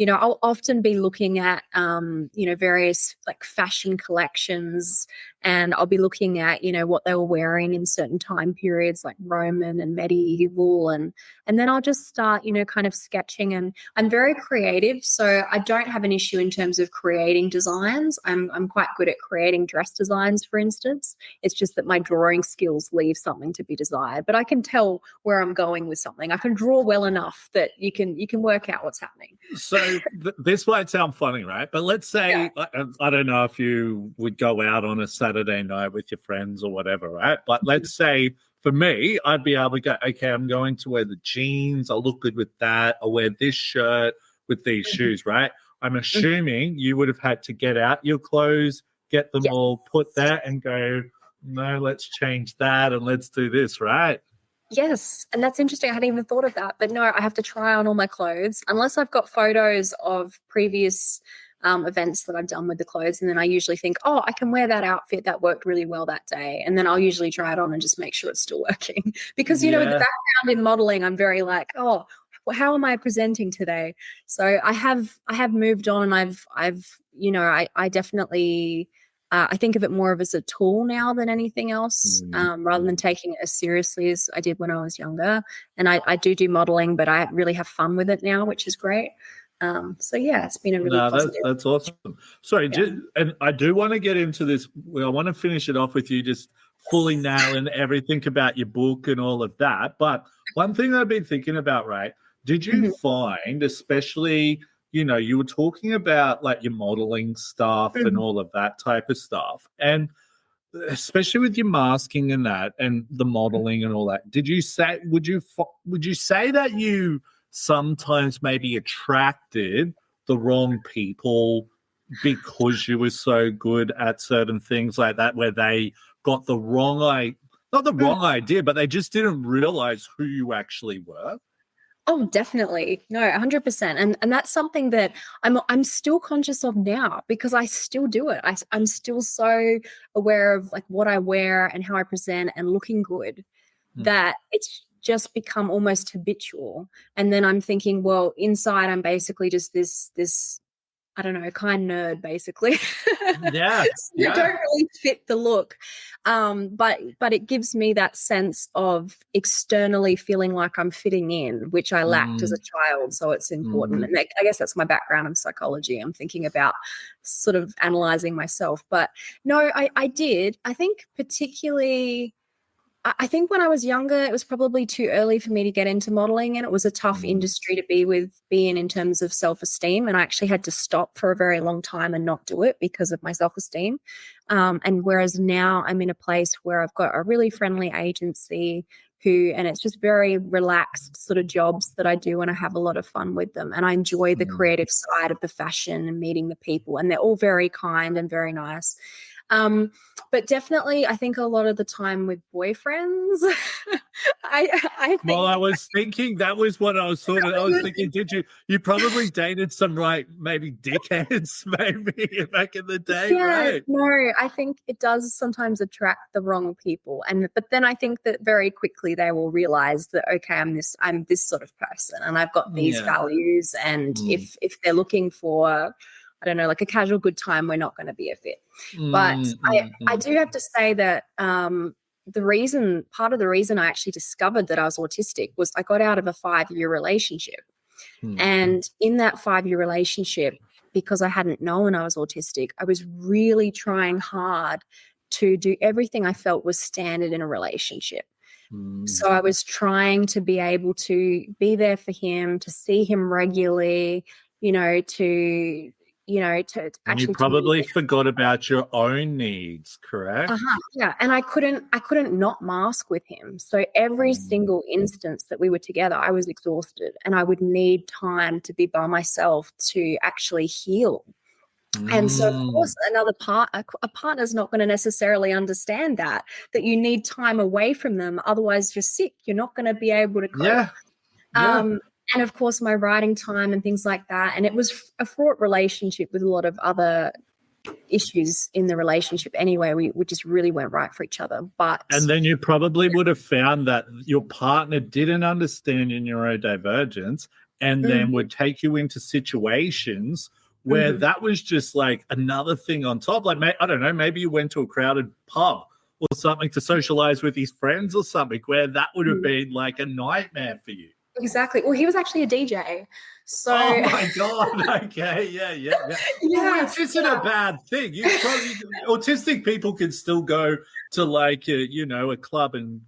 I'll often be looking at, various like fashion collections, and I'll be looking at, what they were wearing in certain time periods like Roman and medieval. And then I'll just start, kind of sketching. And I'm very creative, so I don't have an issue in terms of creating designs. I'm quite good at creating dress designs, for instance. It's just that my drawing skills leave something to be desired, but I can tell where I'm going with something. I can draw well enough that you can work out what's happening. So this might sound funny, right? But let's say, I don't know if you would go out on a Saturday night with your friends or whatever, right? But let's say for me, I'd be able to go, okay, I'm going to wear the jeans. I'll look good with that. I'll wear this shirt with these shoes, right? I'm assuming you would have had to get out your clothes, get them all put there and go, no, let's change that and let's do this, right? Yes, and that's interesting. I hadn't even thought of that. But no, I have to try on all my clothes unless I've got photos of previous events that I've done with the clothes. And then I usually think, I can wear that outfit that worked really well that day. And then I'll usually try it on and just make sure it's still working. Because, with the background in modeling, I'm very like, how am I presenting today? So I have moved on, and I definitely I think of it more of as a tool now than anything else, rather than taking it as seriously as I did when I was younger. And I do modeling, but I really have fun with it now, which is great. So yeah, it's been a really positive. That's awesome. Sorry, and I do want to get into this. I want to finish it off with you just fully nailing everything about your book and all of that. But one thing I've been thinking about, right? Did you find, especially, you were talking about like your modeling stuff and all of that type of stuff, and especially with your masking and that, and the modeling and all that, would you say that you sometimes maybe attracted the wrong people because you were so good at certain things like that, where they got the wrong not the wrong idea, but they just didn't realize who you actually were? Oh, definitely. No, 100%. And that's something that I'm still conscious of now, because I still do it. I'm still so aware of like what I wear and how I present and looking good that it's just become almost habitual. And then I'm thinking, well, inside I'm basically just this I don't know, kind nerd, basically. Yeah. You don't really fit the look. But it gives me that sense of externally feeling like I'm fitting in, which I lacked as a child. So it's important. And I guess that's my background in psychology. I'm thinking about sort of analyzing myself. But no, I did. I think particularly, I think when I was younger, it was probably too early for me to get into modeling, and it was a tough industry to be in terms of self-esteem. And I actually had to stop for a very long time and not do it because of my self-esteem. And whereas now I'm in a place where I've got a really friendly agency and it's just very relaxed sort of jobs that I do, and I have a lot of fun with them. And I enjoy the creative side of the fashion and meeting the people, and they're all very kind and very nice. But definitely, I think a lot of the time with boyfriends, I think. Well, I was thinking that was what I was thinking. Did you probably dated some maybe dickheads maybe back in the day, right? No, I think it does sometimes attract the wrong people, but then I think that very quickly they will realize that, okay, I'm this sort of person, and I've got these values, and if they're looking for, I don't know, like a casual good time, we're not going to be a fit. But I do have to say that part of the reason I actually discovered that I was autistic was I got out of a 5-year relationship. And in that 5-year relationship, because I hadn't known I was autistic, I was really trying hard to do everything I felt was standard in a relationship. So I was trying to be able to be there for him, to see him regularly, to and you probably forgot about your own needs, correct? Yeah, and I couldn't not mask with him. So every single instance that we were together, I was exhausted, and I would need time to be by myself to actually heal. And so, of course, a partner's not going to necessarily understand that you need time away from them. Otherwise, you're sick. You're not going to be able to cope. And of course, my writing time and things like that. And it was a fraught relationship with a lot of other issues in the relationship anyway. We just really weren't right for each other. And then you probably would have found that your partner didn't understand your neurodivergence, and then would take you into situations where that was just like another thing on top. Like, I don't know, maybe you went to a crowded pub or something to socialize with his friends or something, where that would have been like a nightmare for you. Exactly. Well, he was actually a DJ. So. Oh my God. Okay. Yeah. Which isn't a bad thing. Autistic people can still go to like a club and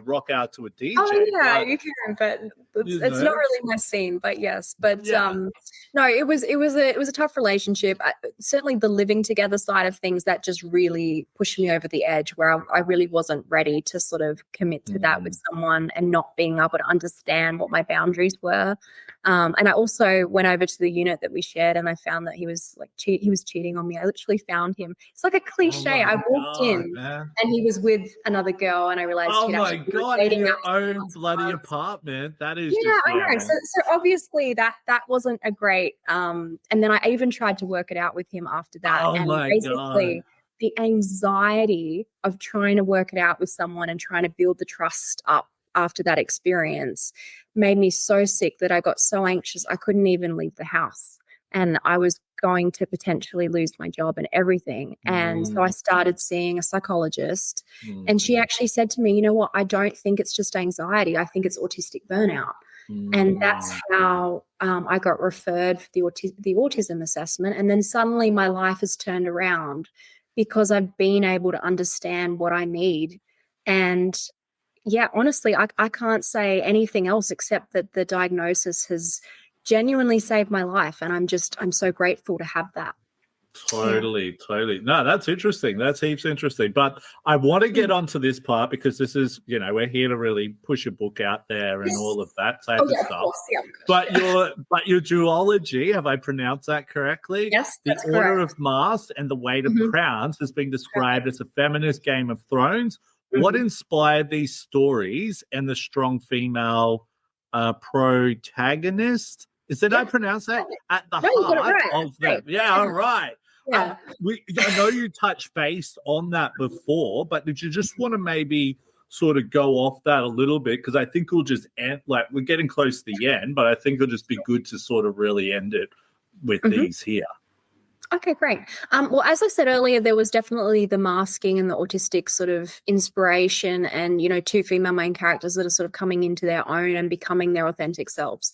rock out to a DJ. Oh yeah, you can, but it's not really my scene. But yes, no, it was a tough relationship. Certainly, the living together side of things, that just really pushed me over the edge, where I really wasn't ready to sort of commit to that with someone, and not being able to understand what my boundaries were. And I also went over to the unit that we shared, and I found that he was cheating on me. I literally found him. It's like a cliche. I walked in, and he was with another girl, and I realized. Oh my God! In your own bloody apartment. That is. Yeah, I know. So obviously that wasn't a great. And then I even tried to work it out with him after that. Oh and my basically, God. The anxiety of trying to work it out with someone and trying to build the trust up after that experience made me so sick that I got so anxious I couldn't even leave the house. And I was going to potentially lose my job and everything. And so I started seeing a psychologist, and she actually said to me, you know what, I don't think it's just anxiety. I think it's autistic burnout. And that's how I got referred for the autism assessment. And then suddenly my life has turned around because I've been able to understand what I need. And yeah, honestly, I can't say anything else except that the diagnosis has genuinely saved my life. And I'm so grateful to have that. Totally. No, that's interesting. That's heaps interesting. But I want to get onto this part because this is, we're here to really push a book out there and all of that type of stuff. Course, yeah. But your duology, have I pronounced that correctly? Yes, the that's Order correct. of Masks and the Weight of Crowns has been described as a feminist Game of Thrones. What inspired these stories and the strong female protagonist? Did I pronounce that? At the heart of them. Yeah, all right. Yeah. I know you touched base on that before, but did you just want to maybe sort of go off that a little bit? Because I think we'll just end, like, we're getting close to the end, but I think it'll just be good to sort of really end it with these here. Okay, great. Well, as I said earlier, there was definitely the masking and the autistic sort of inspiration and, two female main characters that are sort of coming into their own and becoming their authentic selves.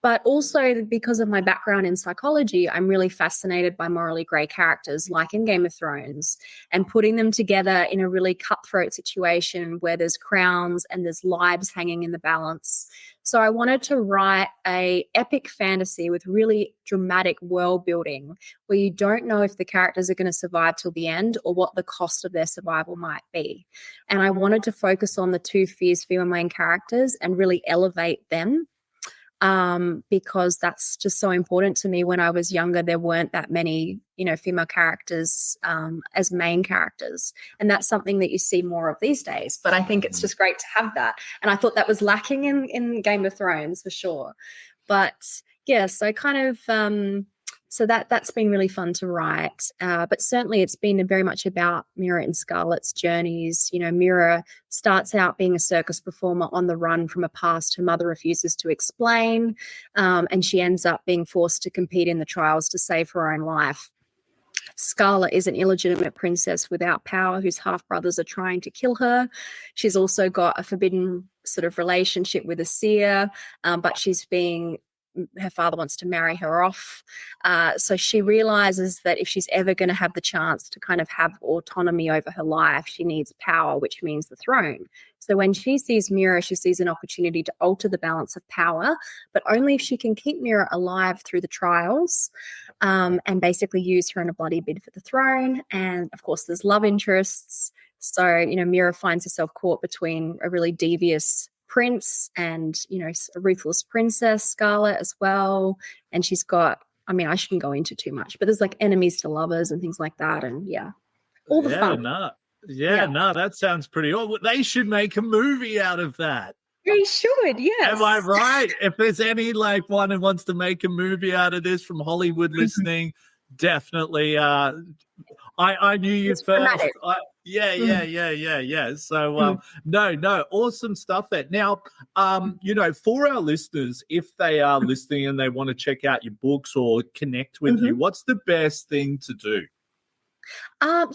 But also because of my background in psychology, I'm really fascinated by morally grey characters like in Game of Thrones and putting them together in a really cutthroat situation where there's crowns and there's lives hanging in the balance. So I wanted to write a epic fantasy with really dramatic world building where you don't know if the characters are going to survive till the end or what the cost of their survival might be. And I wanted to focus on the two fierce female main characters and really elevate them. Because that's just so important to me. When I was younger, there weren't that many, female characters as main characters. And that's something that you see more of these days. But I think it's just great to have that. And I thought that was lacking in Game of Thrones for sure. But yeah, so kind of so that's been really fun to write. But certainly it's been very much about Mira and Scarlett's journeys. Mira starts out being a circus performer on the run from a past her mother refuses to explain, and she ends up being forced to compete in the trials to save her own life. Scarlett is an illegitimate princess without power whose half-brothers are trying to kill her. She's also got a forbidden sort of relationship with a seer, but her father wants to marry her off. So she realizes that if she's ever going to have the chance to kind of have autonomy over her life, she needs power, which means the throne. So when she sees Mira, she sees an opportunity to alter the balance of power, but only if she can keep Mira alive through the trials and basically use her in a bloody bid for the throne. And of course, there's love interests. So, Mira finds herself caught between a really devious prince and a ruthless princess, Scarlett, as well. And she's got, I shouldn't go into too much, but there's like enemies to lovers and things like that. And all the fun. No, that sounds pretty old. They should make a movie out of that. They should, yes. Am I right? If there's any one who wants to make a movie out of this from Hollywood listening, definitely. I knew you first. Yeah. So, no, awesome stuff there. Now, for our listeners, if they are listening and they want to check out your books or connect with you, what's the best thing to do?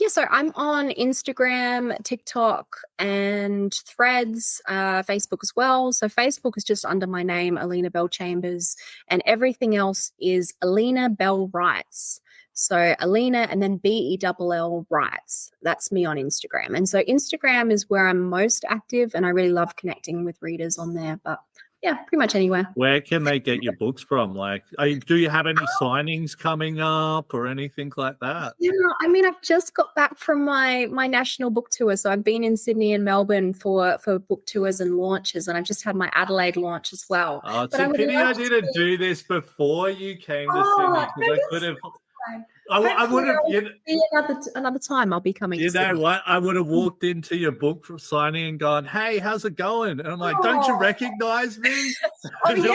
So I'm on Instagram, TikTok, and Threads, Facebook as well. So Facebook is just under my name, Alina Bellchambers, and everything else is Alina Bell Writes. So Alina and then BELL Writes. That's me on Instagram. And so Instagram is where I'm most active, and I really love connecting with readers on there. But yeah, pretty much anywhere. Where can they get your books from? Do you have any signings coming up or anything like that? Yeah, I've just got back from my national book tour. So I've been in Sydney and Melbourne for book tours and launches, and I've just had my Adelaide launch as well. Oh, it's a pity I didn't do this before you came to Sydney, because I could have. I would have. Another time I'll be coming. You know what? I would have walked into your book signing and gone, "Hey, how's it going?" And I'm like, "Don't you recognize me?" Because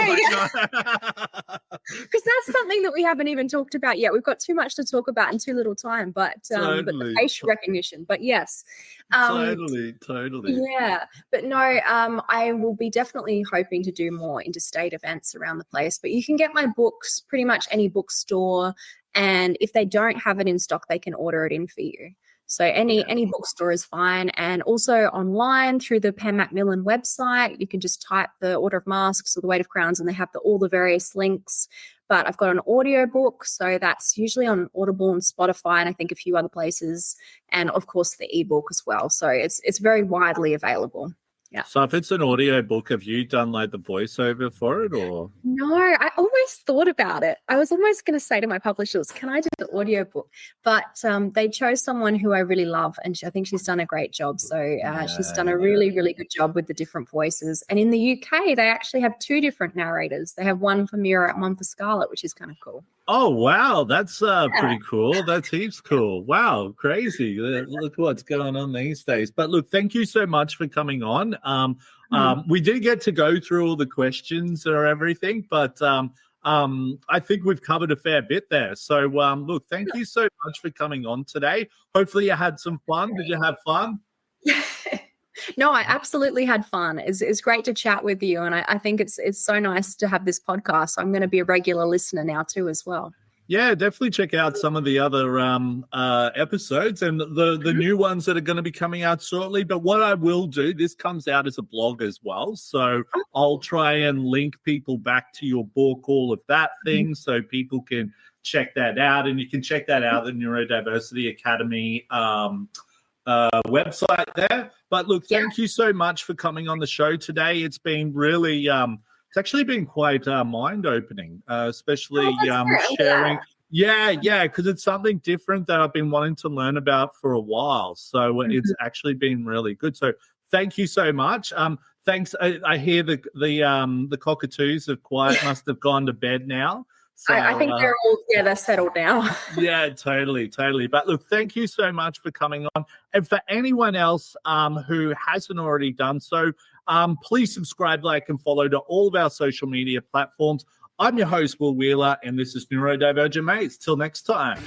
that's something that we haven't even talked about yet. We've got too much to talk about and too little time. But but the facial recognition. But yes, totally. Yeah, but no, I will be definitely hoping to do more interstate events around the place. But you can get my books pretty much any bookstore. And if they don't have it in stock, they can order it in for you. So any bookstore is fine. And also online through the Macmillan website, you can just type the Order of Masks or the Weight of Crowns, and they have all the various links. But I've got an audio book, so that's usually on Audible and Spotify, and I think a few other places, and of course the ebook as well. So it's very widely available. Yeah. So if it's an audio book, have you done like the voiceover for it, or? No, I always thought about it. I was almost going to say to my publishers, can I do the audio book? But they chose someone who I really love, and I think she's done a great job. So she's done a really, really good job with the different voices. And in the UK, they actually have 2 different narrators. They have one for Mira and one for Scarlett, which is kind of cool. Oh, wow. That's pretty cool. That's heaps cool. Wow. Crazy. Look what's going on these days. But look, thank you so much for coming on. We did get to go through all the questions or everything, but I think we've covered a fair bit there. So, look, thank you so much for coming on today. Hopefully you had some fun. Did you have fun? No, I absolutely had fun. It's great to chat with you, and I think it's so nice to have this podcast. I'm going to be a regular listener now too as well. Yeah, definitely check out some of the other episodes and the new ones that are going to be coming out shortly. But what I will do, this comes out as a blog as well. So I'll try and link people back to your book, all of that thing, so people can check that out. And you can check that out at the Neurodiversity Academy website there. But look, thank you so much for coming on the show today. It's been really it's actually been quite mind-opening, especially sharing. Yeah, because it's something different that I've been wanting to learn about for a while. So it's actually been really good. So thank you so much. Thanks. I hear the cockatoos must have gone to bed now. So, I think they're settled now. Yeah, totally. But look, thank you so much for coming on. And for anyone else who hasn't already done so, please subscribe, like, and follow to all of our social media platforms. I'm your host, Will Wheeler, and this is Neurodivergent Mates. Till next time.